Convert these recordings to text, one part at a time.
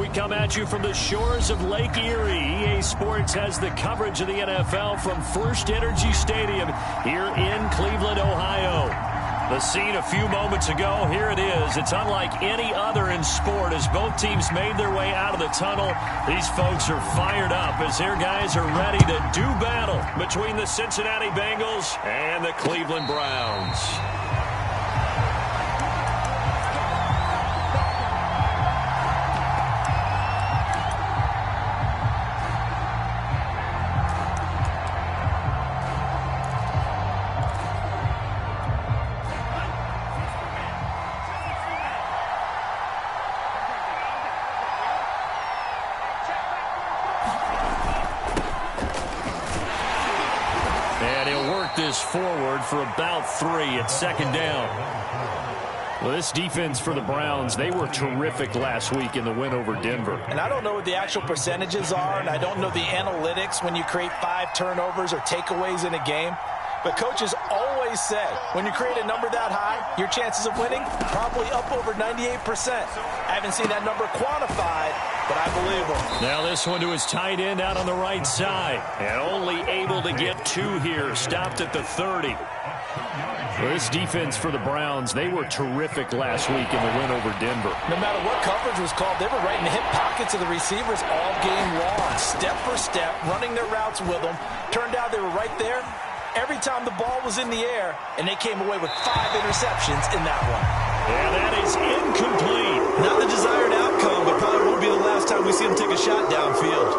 we come at you from the shores of Lake Erie. EA Sports has the coverage of the NFL from First Energy Stadium here in Cleveland, Ohio. The scene a few moments ago, here it is. It's unlike any other in sport as both teams made their way out of the tunnel. These folks are fired up as their guys are ready to do battle between the Cincinnati Bengals and the Cleveland Browns. This forward for about 3 at second down. Well, this defense for the Browns, they were terrific last week in the win over Denver. And I don't know what the actual percentages are, and I don't know the analytics when you create 5 turnovers or takeaways in a game. But coaches always say, when you create a number that high, your chances of winning probably up over 98%. I haven't seen that number quantified, but I believe him. Now this one to his tight end out on the right side. And only able to get 2 here. Stopped at the 30. Well, this defense for the Browns, they were terrific last week in the win over Denver. No matter what coverage was called, they were right in the hip pockets of the receivers all game long. Step for step, running their routes with them. Turned out they were right there every time the ball was in the air, and they came away with 5 interceptions in that one. And that is incomplete. Not the desired outcome, but probably won't be the last time we see him take a shot downfield.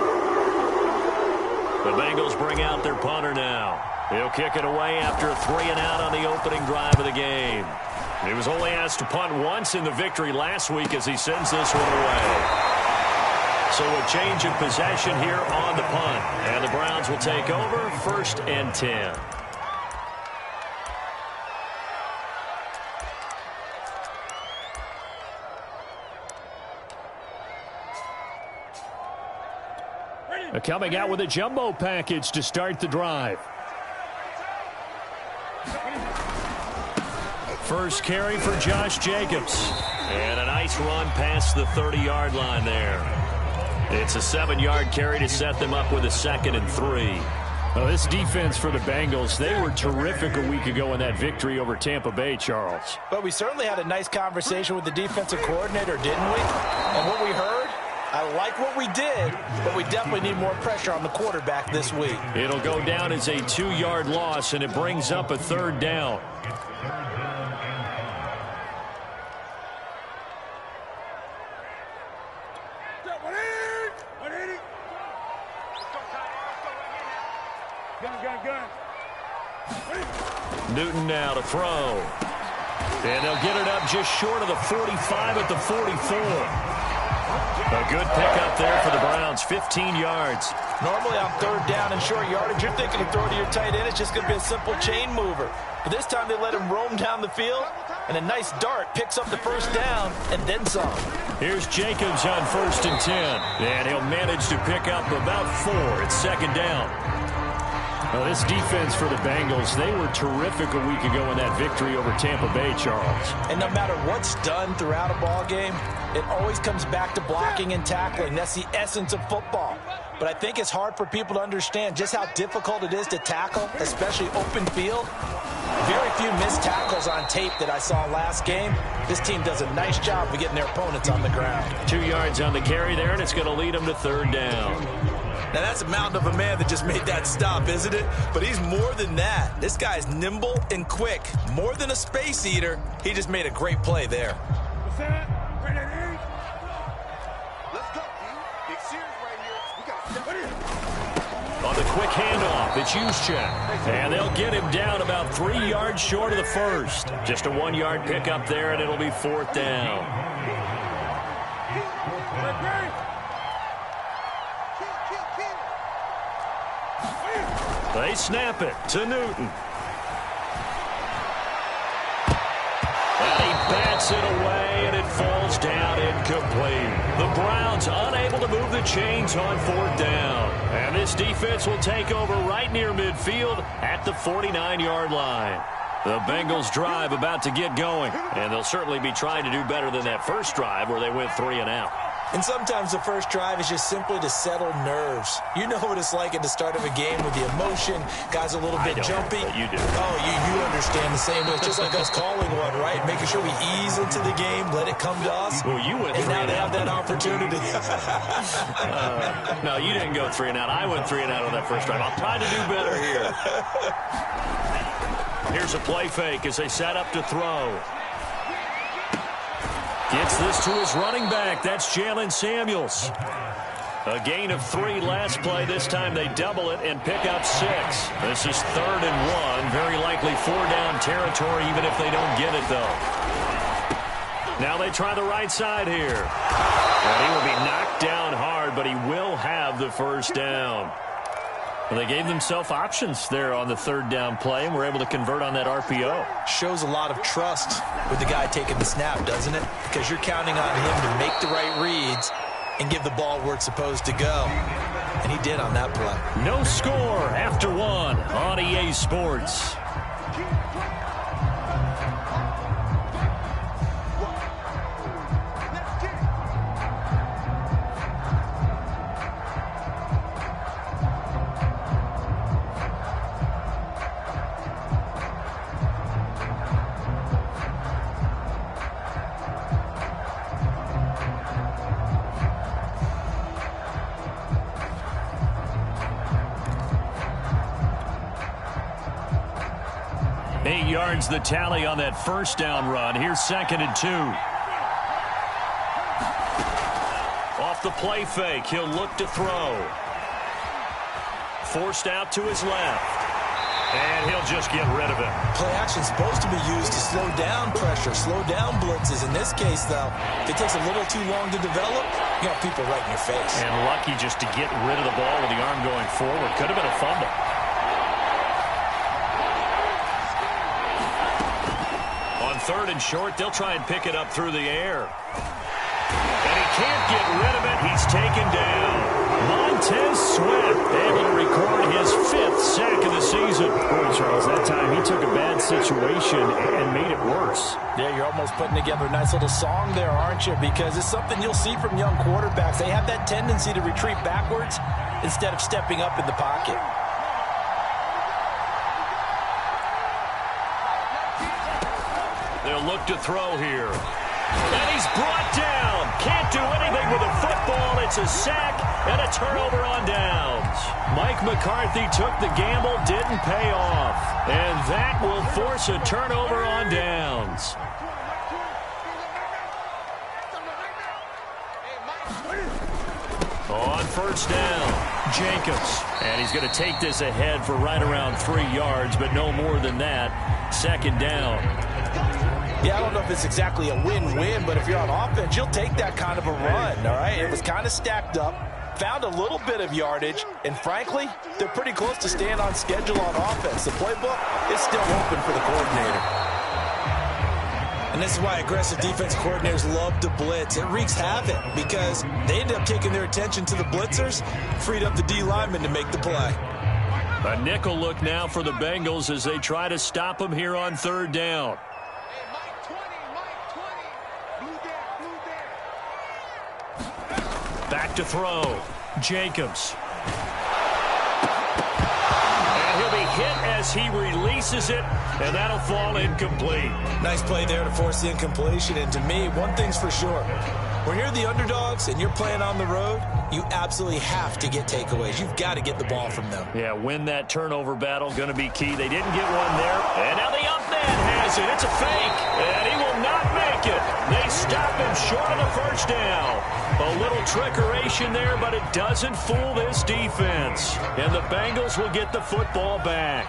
The Bengals bring out their punter now. He'll kick it away after a 3-and-out on the opening drive of the game. He was only asked to punt once in the victory last week as he sends this one away. So a change of possession here on the punt. And the Browns will take over 1st and 10. Coming out with a jumbo package to start the drive. First carry for Josh Jacobs. And a nice run past the 30-yard line there. It's a 7-yard carry to set them up with a 2nd and 3. Well, this defense for the Bengals, they were terrific a week ago in that victory over Tampa Bay, Charles. But we certainly had a nice conversation with the defensive coordinator, didn't we? And what we heard, I like what we did, but we definitely need more pressure on the quarterback this week. It'll go down as a 2-yard loss, and it brings up a 3rd down. Newton now to throw. And they'll get it up just short of the 45 at the 44. A good pickup there for the Browns, 15 yards. Normally on 3rd down and short yardage, you're thinking of throwing to your tight end. It's just going to be a simple chain mover. But this time they let him roam down the field, and a nice dart picks up the 1st down and then some. Here's Jacobs on 1st and 10. And he'll manage to pick up about 4 at 2nd down. Now, this defense for the Bengals, they were terrific a week ago in that victory over Tampa Bay, Charles. And no matter what's done throughout a ball game, it always comes back to blocking and tackling. That's the essence of football. But I think it's hard for people to understand just how difficult it is to tackle, especially open field. Very few missed tackles on tape that I saw last game. This team does a nice job of getting their opponents on the ground. 2 yards on the carry there, and it's going to lead them to 3rd down. Now, that's a mountain of a man that just made that stop, isn't it? But he's more than that. This guy's nimble and quick. More than a space eater, he just made a great play there. On the quick handoff, it's Juszczyk. And they'll get him down about 3 yards short of the 1st. Just a 1-yard pickup there, and it'll be 4th down. They snap it to Newton. And he bats it away, and it falls down incomplete. The Browns unable to move the chains on 4th down. And this defense will take over right near midfield at the 49-yard line. The Bengals drive about to get going, and they'll certainly be trying to do better than that first drive where they went 3-and-out. And sometimes the first drive is just simply to settle nerves. You know what it's like at the start of a game with the emotion. Guys a little bit jumpy. But you do. Oh, you understand the same way. It's just like us calling one, right? Making sure we ease into the game, let it come to us. Well, you went and now they have that opportunity. No, you didn't go 3 and out. I went 3 and out on that first drive. I'll try to do better here. Here's a play fake as they set up to throw. Gets this to his running back. That's Jalen Samuels. A gain of 3 last play. This time they double it and pick up 6. This is 3rd and 1. Very likely 4-down territory, even if they don't get it, though. Now they try the right side here. And he will be knocked down hard, but he will have the first down. Well, they gave themselves options there on the 3rd down play and were able to convert on that RPO. Shows a lot of trust with the guy taking the snap, doesn't it? Because you're counting on him to make the right reads and give the ball where it's supposed to go. And he did on that play. No score after 1 on EA Sports. The tally on that first down run. Here's 2nd and 2. Off the play fake, he'll look to throw. Forced out to his left. And he'll just get rid of it. Play action is supposed to be used to slow down pressure, slow down blitzes. In this case, though, if it takes a little too long to develop, you got people right in your face. And lucky just to get rid of the ball with the arm going forward. Could have been a fumble. On 3rd and short, they'll try and pick it up through the air. And he can't get rid of it. He's taken down. Montez Sweat able to record his 5th sack of the season. Boy, Charles, that time he took a bad situation and made it worse. Yeah, you're almost putting together a nice little song there, aren't you? Because it's something you'll see from young quarterbacks. They have that tendency to retreat backwards instead of stepping up in the pocket. They'll look to throw here. And he's brought down. Can't do anything with a football. It's a sack and a turnover on downs. Mike McCarthy took the gamble, didn't pay off. And that will force a turnover on downs. On 1st down, Jacobs. And he's going to take this ahead for right around 3 yards, but no more than that. 2nd down. Yeah, I don't know if it's exactly a win-win, but if you're on offense, you'll take that kind of a run, all right? It was kind of stacked up, found a little bit of yardage, and frankly, they're pretty close to staying on schedule on offense. The playbook is still open for the coordinator. And this is why aggressive defense coordinators love to blitz. It wreaks havoc because they end up taking their attention to the blitzers, freed up the D lineman to make the play. A nickel look now for the Bengals as they try to stop him here on 3rd down. Back to throw. Jacobs. And he'll be hit as he releases it, and that'll fall incomplete. Nice play there to force the incompletion. And to me, one thing's for sure. When you're the underdogs and you're playing on the road, you absolutely have to get takeaways. You've got to get the ball from them. Yeah, win that turnover battle. Going to be key. They didn't get one there. And now the up man has it. It's a fake. And he will not make it. They stop him short of the 1st down. A little trickeration there, but it doesn't fool this defense. And the Bengals will get the football back.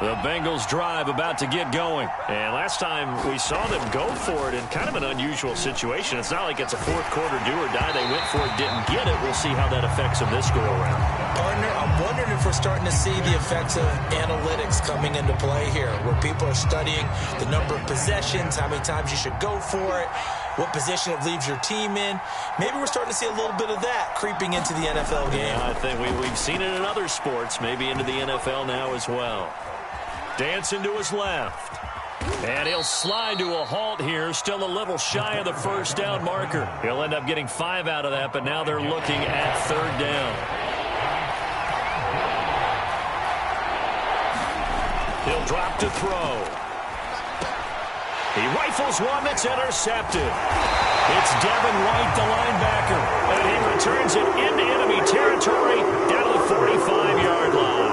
The Bengals drive about to get going. And last time we saw them go for it in kind of an unusual situation. It's not like it's a 4th quarter do or die. They went for it, didn't get it. We'll see how that affects them this go-around. Partner, I'm wondering if we're starting to see the effects of analytics coming into play here, where people are studying the number of possessions, how many times you should go for it, what position it leaves your team in. Maybe we're starting to see a little bit of that creeping into the NFL game. Yeah, I think we've seen it in other sports, maybe into the NFL now as well. Dancing to his left. And he'll slide to a halt here, still a little shy of the first down marker. He'll end up getting 5 out of that, but now they're looking at 3rd down. He'll drop to throw. He rifles one that's intercepted. It's Devin White, the linebacker, and he returns it into enemy territory down to the 45-yard line.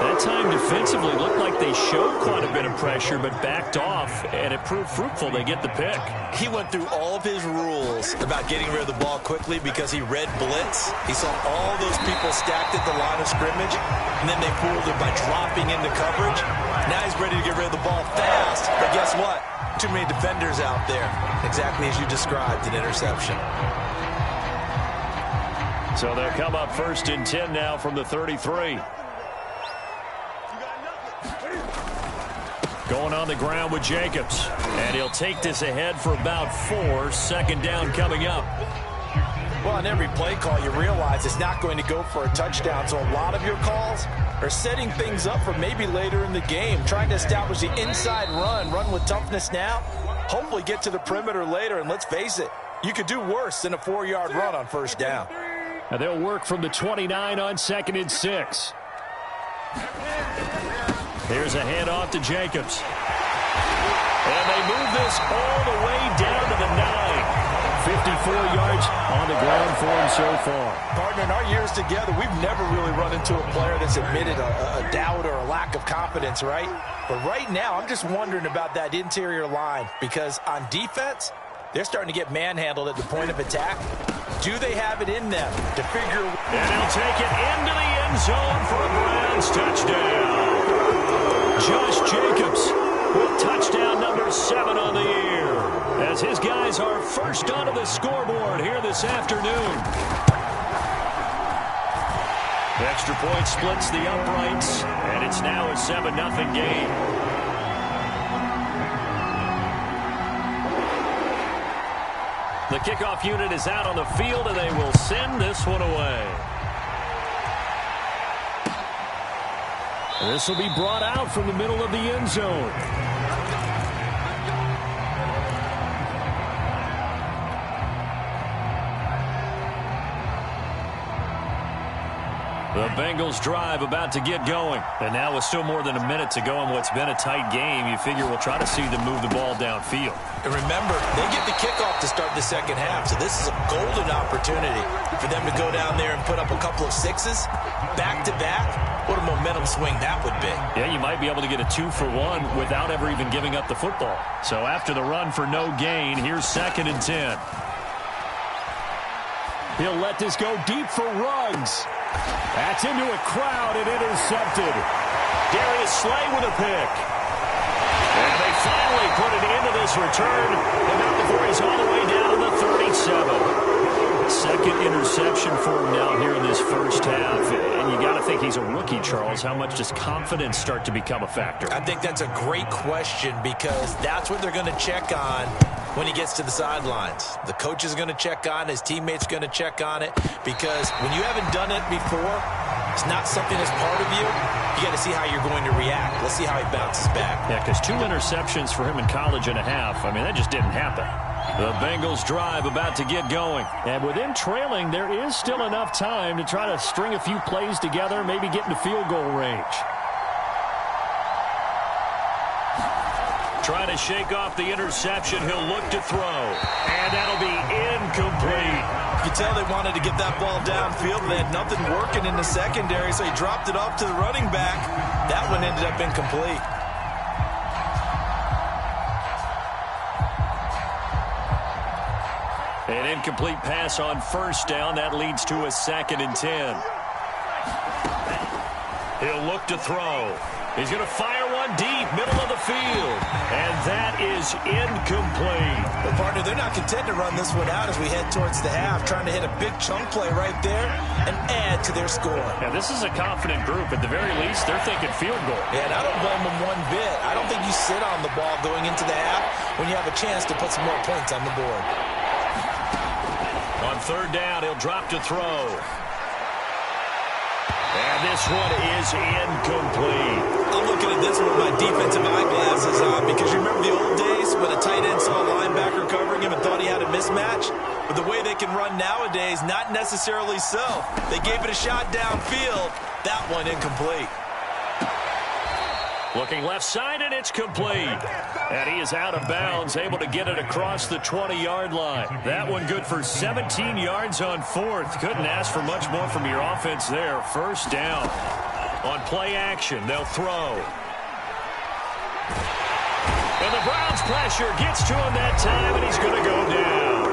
That time defensively looked like they showed quite a bit of pressure but backed off, and it proved fruitful. They get the pick. He went through all of his rules about getting rid of the ball quickly because he read blitz. He saw all those people stacked at the line of scrimmage, and then they fooled him by dropping into coverage. Now he's ready to get rid of the ball fast, but guess what? Too many defenders out there. Exactly as you described, an interception. So they'll come up 1st and 10 now from the 33. Going on the ground with Jacobs. And he'll take this ahead for about 4. 2nd down coming up. Well, on every play call, you realize it's not going to go for a touchdown. So a lot of your calls are setting things up for maybe later in the game, trying to establish the inside run with toughness now, hopefully get to the perimeter later. And let's face it, you could do worse than a 4-yard run on 1st down. And they'll work from the 29 on 2nd and 6. Here's a handoff to Jacobs. And they move this all the way down to the 9. 54 yards on the ground for him so far. Partner, in our years together, we've never really run into a player that's admitted a doubt or a lack of confidence, right? But right now, I'm just wondering about that interior line because on defense, they're starting to get manhandled at the point of attack. Do they have it in them to figure? And he'll take it into the end zone for a Browns touchdown. Josh Jacobs with touchdown number 7 on the year, as his guys are first onto the scoreboard here this afternoon. Extra point splits the uprights, and it's now a 7-0 game. The kickoff unit is out on the field, and they will send this one away. This will be brought out from the middle of the end zone. The Bengals drive about to get going. And now with still more than a minute to go in what's been a tight game, you figure we'll try to see them move the ball downfield. And remember, they get the kickoff to start the 2nd half, so this is a golden opportunity for them to go down there and put up a couple of 6s back-to-back. What a momentum swing that would be. Yeah, you might be able to get a 2-for-1 without ever even giving up the football. So after the run for no gain, here's 2nd and 10. He'll let this go deep for Ruggs. That's into a crowd and intercepted. Darius Slay with a pick. And they finally put it into this return. And not before he's all the way down to the 37. 2nd interception for him now here in this 1st half. And you got to think he's a rookie, Charles. How much does confidence start to become a factor? I think that's a great question because that's what they're going to check on when he gets to the sidelines. The coach is going to check on it. His teammates are going to check on it because when you haven't done it before, it's not something that's part of you. You got to see how you're going to react. Let's see how he bounces back. Yeah, because 2 interceptions for him in college and a half. I mean, that just didn't happen. The Bengals drive about to get going. And with him trailing, there is still enough time to try to string a few plays together, maybe get into field goal range. Trying to shake off the interception. He'll look to throw. And that'll be incomplete. You can tell they wanted to get that ball downfield. They had nothing working in the secondary, so he dropped it off to the running back. That one ended up incomplete. An incomplete pass on 1st down. That leads to a 2nd and 10. He'll look to throw. He's going to fire one deep, middle of the field. And that is incomplete. Well, partner, they're not content to run this one out as we head towards the half, trying to hit a big chunk play right there and add to their score. Now, this is a confident group. At the very least, they're thinking field goal. Yeah, and I don't blame them one bit. I don't think you sit on the ball going into the half when you have a chance to put some more points on the board. On 3rd down, he'll drop to throw. And this one is incomplete. I'm looking at this one with my defensive eyeglasses on because you remember the old days when a tight end saw a linebacker covering him and thought he had a mismatch? But the way they can run nowadays, not necessarily so. They gave it a shot downfield. That one incomplete. Looking left side, and it's complete. And he is out of bounds, able to get it across the 20-yard line. That one good for 17 yards on fourth. Couldn't ask for much more from your offense there. First down. On play action, they'll throw. And the Browns pressure gets to him that time, and he's going to go down.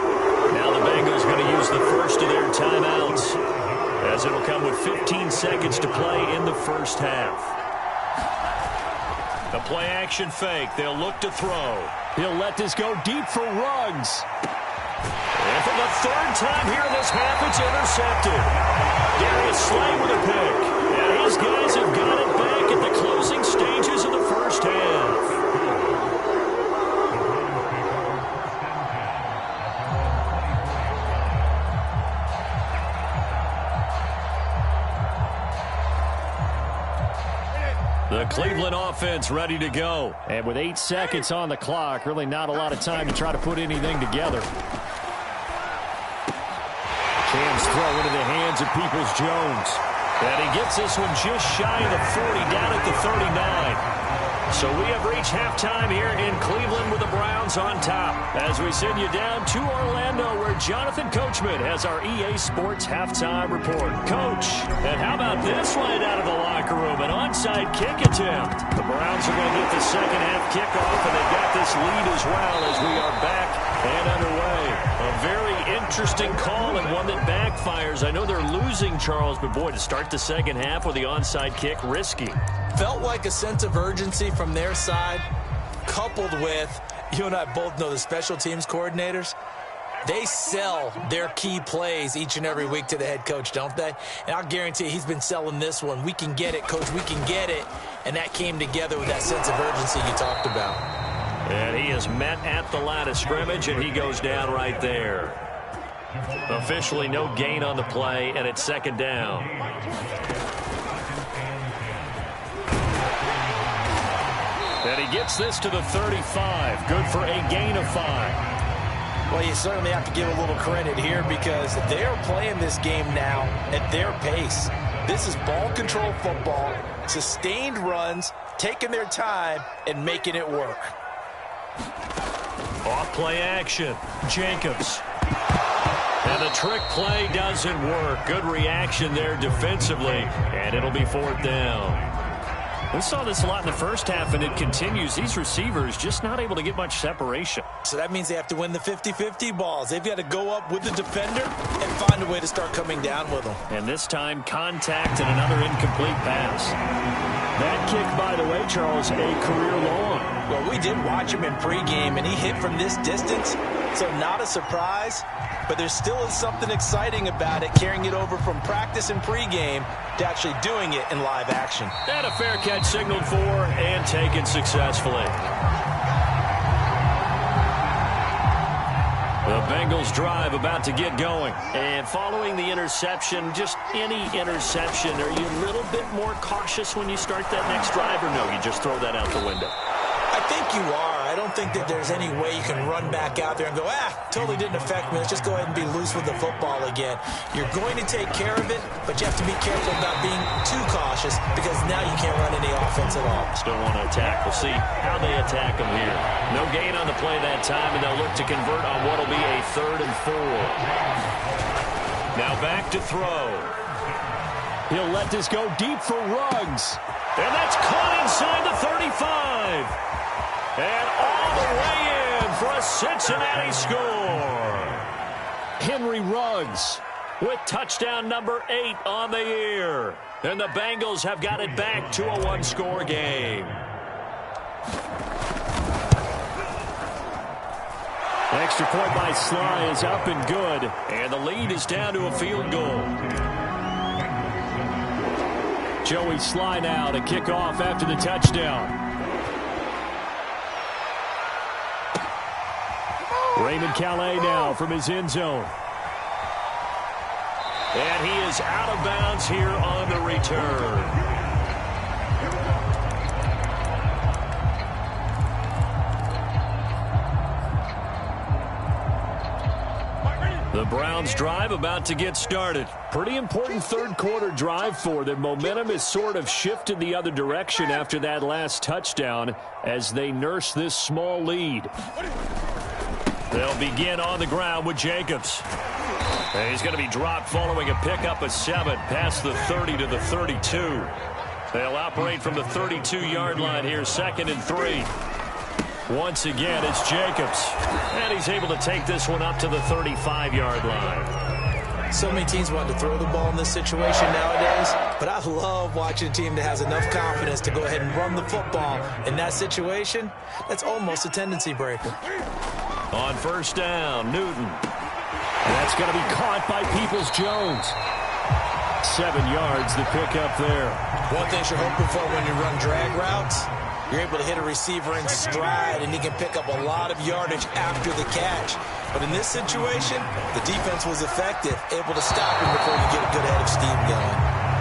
Now the Bengals going to use the first of their timeouts, as it'll come with 15 seconds to play in the first half. The play-action fake. They'll look to throw. He'll let this go deep for Ruggs. And for the third time here in this half, it's intercepted. Darius Slay with a pick. And his guys have got it back at the closing stages of the first half. The Cleveland offense ready to go. And with 8 seconds on the clock, really not a lot of time to try to put anything together. Cam's throw into the hands of Peoples-Jones. And he gets this one just shy of the 40, down at the 39. So we have reached halftime here in Cleveland with the Browns on top. As we send you down to Orlando, where Jonathan Coachman has our EA Sports halftime report. Coach, and how about this right out of the locker room? An onside kick attempt. The Browns are going to get the second half kickoff, and they've got this lead as well as we are back and underway. A very interesting call and one that backfires. I know they're losing, Charles, but boy, to start the second half with the onside kick, risky. Felt like a sense of urgency from their side, coupled with, you and I both know the special teams coordinators, they sell their key plays each and every week to the head coach, don't they? And I'll guarantee you he's been selling this one. We can get it, coach, we can get it. And that came together with that sense of urgency you talked about. And he is met at the line of scrimmage, and he goes down right there. Officially no gain on the play, and it's second down. And he gets this to the 35. Good for a gain of 5. Well, you certainly have to give a little credit here because they're playing this game now at their pace. This is ball control football, sustained runs, taking their time, and making it work. Off play action. Jacobs. And the trick play doesn't work. Good reaction there defensively, and it'll be fourth down. We saw this a lot in the first half, and it continues. These receivers just not able to get much separation. So that means they have to win the 50-50 balls. They've got to go up with the defender and find a way to start coming down with them. And this time, contact and another incomplete pass. That kick, by the way, Charles, a career long. Well, we did watch him in pregame, and he hit from this distance, so not a surprise. But there still is something exciting about it, carrying it over from practice and pregame to actually doing it in live action. And a fair catch signaled for and taken successfully. The Bengals drive about to get going. And following the interception, just any interception, are you a little bit more cautious when you start that next drive, or no, you just throw that out the window? I think you are. I don't think that there's any way you can run back out there and go, totally didn't affect me. Let's just go ahead and be loose with the football again. You're going to take care of it, but you have to be careful about being too cautious because now you can't run any offense at all. Still want to attack. We'll see how they attack them here. No gain on the play that time, and they'll look to convert on what will be a 3rd and 4. Now back to throw. He'll let this go deep for Ruggs. And that's caught inside the 35. And all the way in for a Cincinnati score. Henry Ruggs with touchdown number 8 on the year. And the Bengals have got it back to a 1-score game. Extra point by Sly is up and good. And the lead is down to a field goal. Joey Sly now to kick off after the touchdown. Raymond Calais now from his end zone. And he is out of bounds here on the return. The Browns drive about to get started. Pretty important third quarter drive for them. Momentum has sort of shifted the other direction after that last touchdown as they nurse this small lead. They'll begin on the ground with Jacobs. And he's going to be dropped following a pickup of 7 past the 30 to the 32. They'll operate from the 32-yard line here, 2nd and 3. Once again, it's Jacobs. And he's able to take this one up to the 35-yard line. So many teams want to throw the ball in this situation nowadays, but I love watching a team that has enough confidence to go ahead and run the football. In that situation, that's almost a tendency breaker. On first down, Newton. That's going to be caught by Peoples-Jones. 7 yards, the pickup there. One thing you're hoping for when you run drag routes, you're able to hit a receiver in stride, and he can pick up a lot of yardage after the catch. But in this situation, the defense was effective, able to stop him before you get a good head of steam going.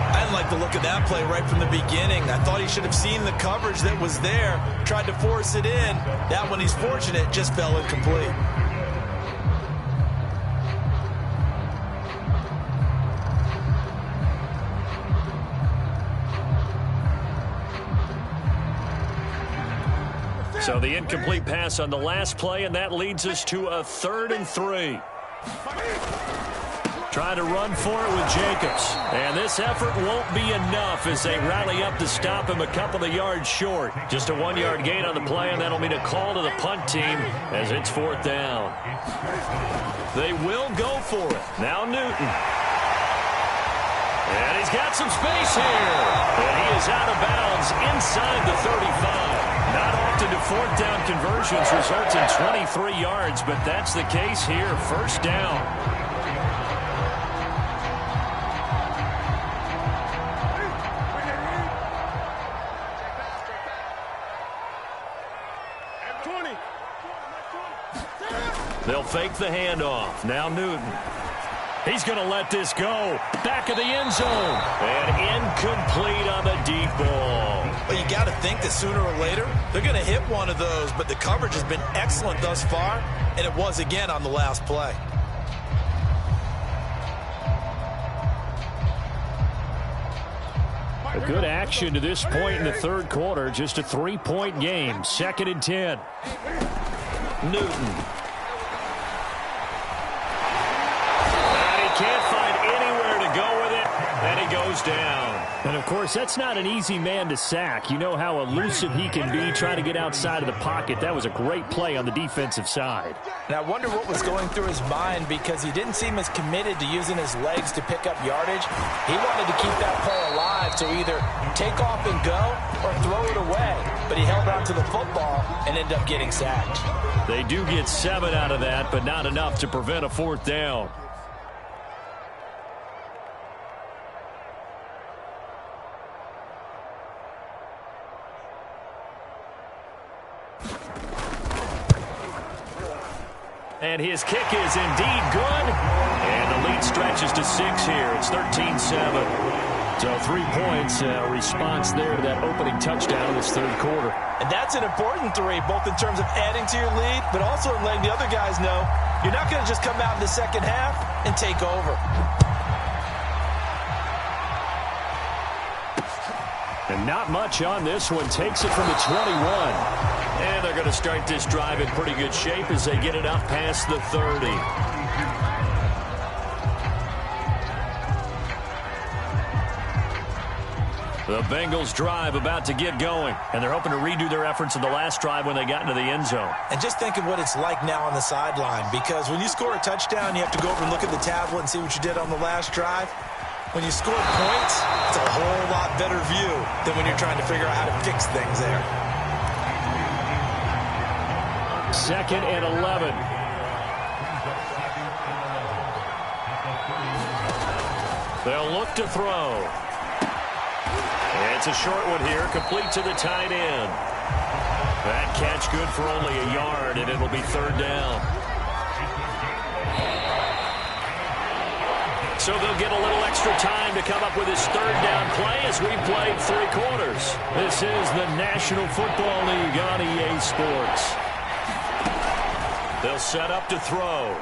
I didn't like the look of that play right from the beginning. I thought he should have seen the coverage that was there, tried to force it in. That one, he's fortunate, just fell incomplete. So the incomplete pass on the last play, and that leads us to a 3rd and 3. Trying to run for it with Jacobs. And this effort won't be enough as they rally up to stop him a couple of yards short. Just a 1-yard gain on the play, and that'll mean a call to the punt team as it's 4th down. They will go for it. Now Newton. And he's got some space here. And he is out of bounds inside the 35. Not often do 4th down conversions result in 23 yards, but that's the case here. 1st down. They'll fake the handoff. Now Newton. He's going to let this go. Back of the end zone. And incomplete on the deep ball. Well, you got to think that sooner or later, they're going to hit one of those, but the coverage has been excellent thus far, and it was again on the last play. A good action to this point in the third quarter. Just a 3-point game. 2nd and 10. Newton. Can't find anywhere to go with it, and he goes down. And, of course, that's not an easy man to sack. You know how elusive he can be trying to get outside of the pocket. That was a great play on the defensive side. And I wonder what was going through his mind because he didn't seem as committed to using his legs to pick up yardage. He wanted to keep that play alive to either take off and go or throw it away. But he held on to the football and ended up getting sacked. They do get 7 out of that, but not enough to prevent a 4th down. And his kick is indeed good. And the lead stretches to 6 here. It's 13-7. So 3 points, response there to that opening touchdown in this third quarter. And that's an important 3, both in terms of adding to your lead, but also in letting the other guys know you're not going to just come out in the second half and take over. And not much on this one. Takes it from the 21. And they're going to start this drive in pretty good shape as they get it up past the 30. The Bengals drive about to get going, and they're hoping to redo their efforts in the last drive when they got into the end zone. And just think of what it's like now on the sideline, because when you score a touchdown, you have to go over and look at the tablet and see what you did on the last drive. When you score points, it's a whole lot better view than when you're trying to figure out how to fix things there. 2nd and 11. They'll look to throw. It's a short one here, complete to the tight end. That catch good for only a yard, and it'll be 3rd down. So they'll get a little extra time to come up with his third down play as we played 3 quarters. This is the National Football League on EA Sports. They'll set up to throw.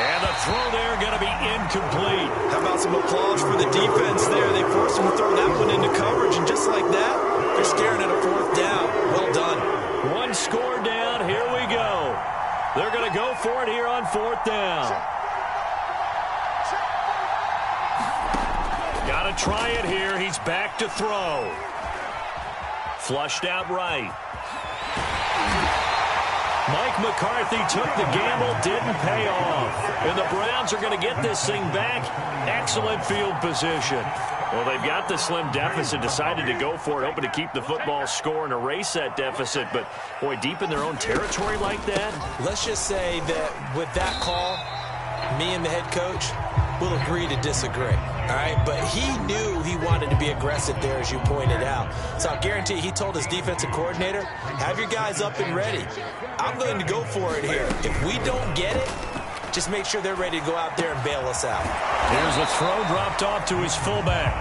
And the throw there going to be incomplete. How about some applause for the defense there? They forced him to throw that one into coverage, and just like that, they're staring at a 4th down. Well done. 1 score down. Here we go. They're going to go for it here on 4th down. Got to try it here. He's back to throw. Flushed out right. Mike McCarthy took the gamble, didn't pay off. And the Browns are going to get this thing back. Excellent field position. Well, they've got the slim deficit, decided to go for it, hoping to keep the football score and erase that deficit. But, boy, deep in their own territory like that. Let's just say that with that call, me and the head coach will agree to disagree. All right, but he knew he wanted to be aggressive there, as you pointed out. So I guarantee he told his defensive coordinator, have your guys up and ready. I'm going to go for it here. If we don't get it, just make sure they're ready to go out there and bail us out. Here's a throw dropped off to his fullback.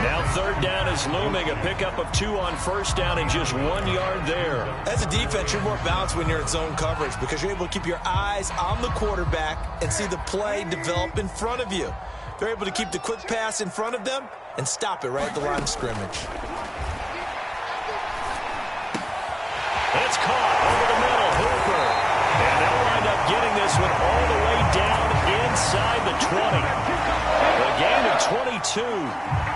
Now 3rd down is looming. A pickup of 2 on 1st down and just 1 yard there. As a defense, you're more balanced when you're in zone coverage because you're able to keep your eyes on the quarterback and see the play develop in front of you. They're able to keep the quick pass in front of them and stop it right at the line of scrimmage. It's caught over the middle. Hooper. And they'll wind up getting this one all the way down inside the 20. A gain of 22.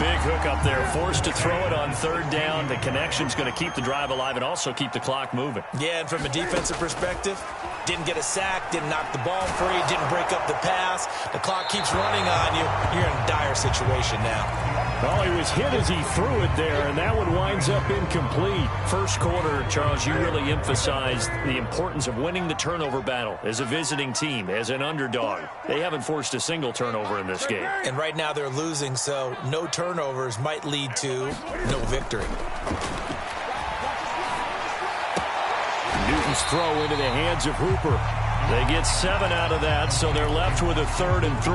Big hook up there. Forced to throw it on 3rd down. The connection's going to keep the drive alive and also keep the clock moving. Yeah, and from a defensive perspective, didn't get a sack, didn't knock the ball free, didn't break up the pass. The clock keeps running on you. You're in a dire situation now. Oh, he was hit as he threw it there, and that one winds up incomplete. First quarter, Charles, you really emphasized the importance of winning the turnover battle as a visiting team, as an underdog. They haven't forced a single turnover in this game. And right now they're losing, so no turnovers might lead to no victory. Newton's throw into the hands of Hooper. They get 7 out of that, so they're left with a 3rd and 3.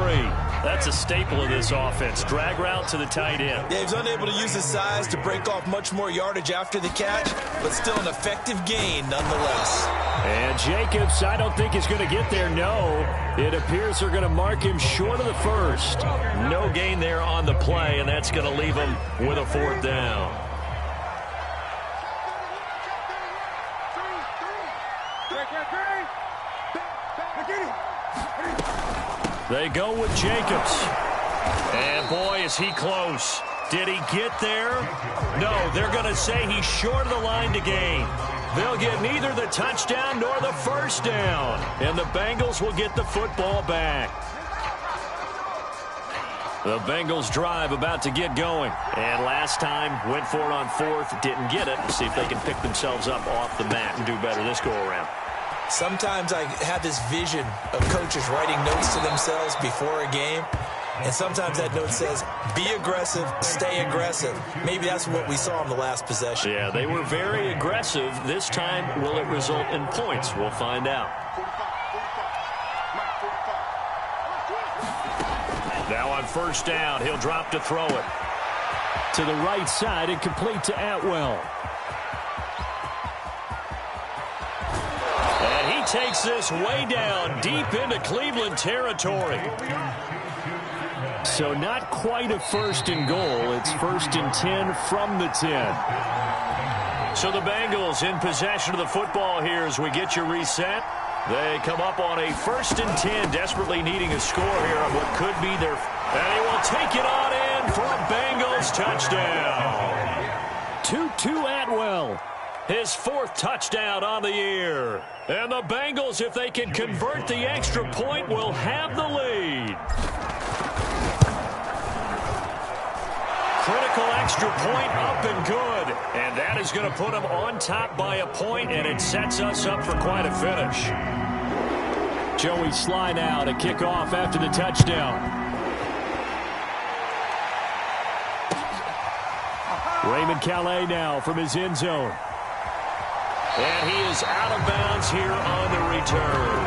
That's a staple of this offense. Drag route to the tight end. Yeah, he's unable to use his size to break off much more yardage after the catch, but still an effective gain nonetheless. And Jacobs, I don't think is going to get there, no. It appears they're going to mark him short of the 1st. No gain there on the play, and that's going to leave him with a 4th down. They go with Jacobs. And, boy, is he close. Did he get there? No, they're going to say he's short of the line to gain. They'll get neither the touchdown nor the 1st down. And the Bengals will get the football back. The Bengals drive about to get going. And last time, went for it on 4th, didn't get it. We'll see if they can pick themselves up off the mat and do better this go-around. Sometimes I have this vision of coaches writing notes to themselves before a game, and sometimes that note says, be aggressive, stay aggressive. Maybe that's what we saw in the last possession. Yeah, they were very aggressive. This time, will it result in points? We'll find out. Now on 1st down, he'll drop to throw it. To the right side and complete to Atwell. Takes this way down deep into Cleveland territory. So not quite a 1st and goal. It's 1st and 10 from the 10. So the Bengals in possession of the football here as we get you reset. They come up on a 1st and 10, desperately needing a score here on what could be their... And he will take it on in for a Bengals touchdown. 2-2 Atwell. His 4th touchdown on the year. And the Bengals, if they can convert the extra point, will have the lead. Critical extra point up and good. And that is going to put them on top by a point, and it sets us up for quite a finish. Joey Sly now to kick off after the touchdown. Raymond Calais now from his end zone. And he is out of bounds here on the return.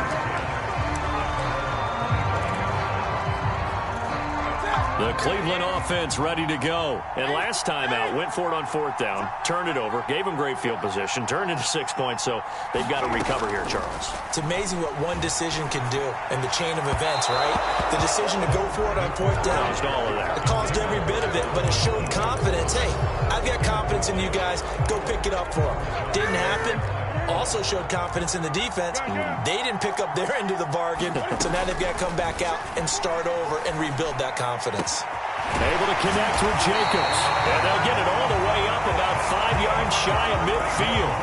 The Cleveland offense ready to go. And last time out, went for it on 4th down, turned it over, gave them great field position, turned into 6 points, so they've got to recover here, Charles. It's amazing what one decision can do in the chain of events, right? The decision to go for it on 4th down. Caused all of that. It caused every bit of it, but it showed confidence. Hey, I've got confidence in you guys. Go pick it up for them. Didn't happen. Also showed confidence in the defense. They didn't pick up their end of the bargain, so now they've got to come back out and start over and rebuild that confidence. Able to connect with Jacobs. And they'll get it all the way up about 5 yards shy of midfield.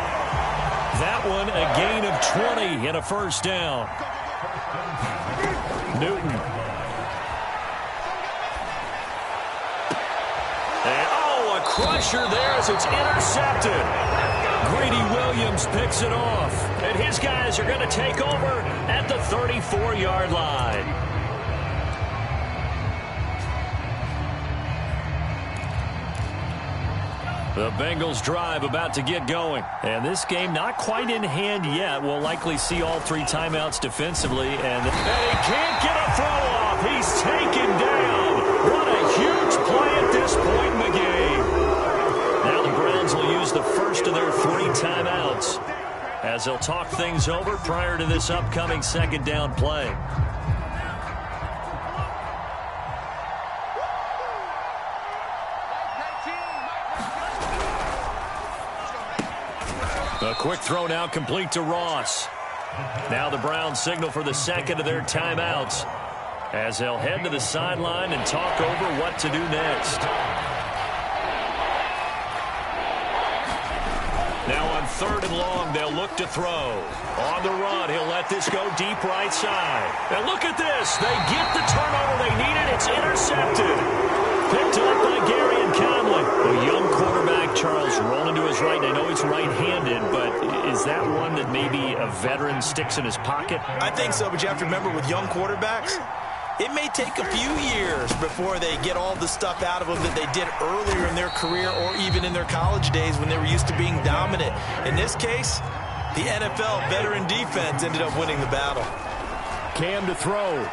That one a gain of 20 and a first down. Newton. And, a crusher there as it's intercepted. Greedy Williams picks it off. And his guys are going to take over at the 34-yard line. The Bengals drive about to get going. And this game not quite in hand yet. We'll likely see all 3 timeouts defensively. And he can't get a throw off. He's taken down. What a huge play at this point in the game. Now the Browns will use the first of their 3 timeouts as they'll talk things over prior to this upcoming 2nd down play. A quick throw now complete to Ross. Now the Browns signal for the 2nd of their timeouts as they'll head to the sideline and talk over what to do next. Now on 3rd and long, they'll look to throw. On the run, he'll let this go deep right side. And look at this. They get the turnover they needed. It's intercepted. Picked up by Gary and Conley. A young quarterback, Charles, rolling to his right. I know he's right-handed, but is that one that maybe a veteran sticks in his pocket? I think so, but you have to remember with young quarterbacks, it may take a few years before they get all the stuff out of them that they did earlier in their career or even in their college days when they were used to being dominant. In this case, the NFL veteran defense ended up winning the battle. Cam to throw.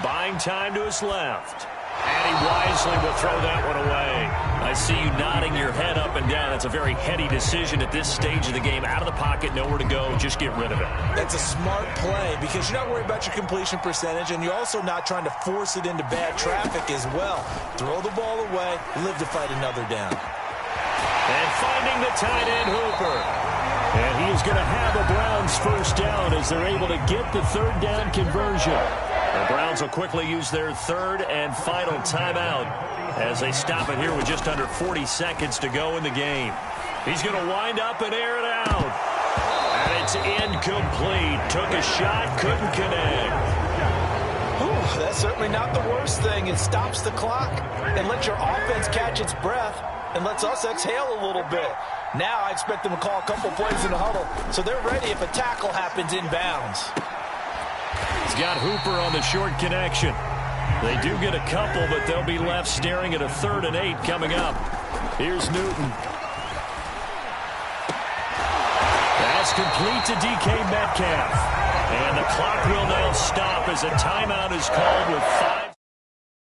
Buying time to his left. And he wisely will throw that one away. I see you nodding your head up and down. That's a very heady decision at this stage of the game. Out of the pocket, nowhere to go. Just get rid of it. That's a smart play because you're not worried about your completion percentage, and you're also not trying to force it into bad traffic as well. Throw the ball away, live to fight another down. And finding the tight end, Hooper. And he is going to have a Browns first down as they're able to get the 3rd down conversion. The Browns will quickly use their 3rd and final timeout as they stop it here with just under 40 seconds to go in the game. He's going to wind up and air it out. And it's incomplete. Took a shot, couldn't connect. Whew, that's certainly not the worst thing. It stops the clock and lets your offense catch its breath and lets us exhale a little bit. Now I expect them to call a couple plays in the huddle so they're ready if a tackle happens inbounds. He's got Hooper on the short connection. They do get a couple, but they'll be left staring at a 3rd and 8 coming up. Here's Newton. That's complete to DK Metcalf. And the clock will now stop as a timeout is called with 5.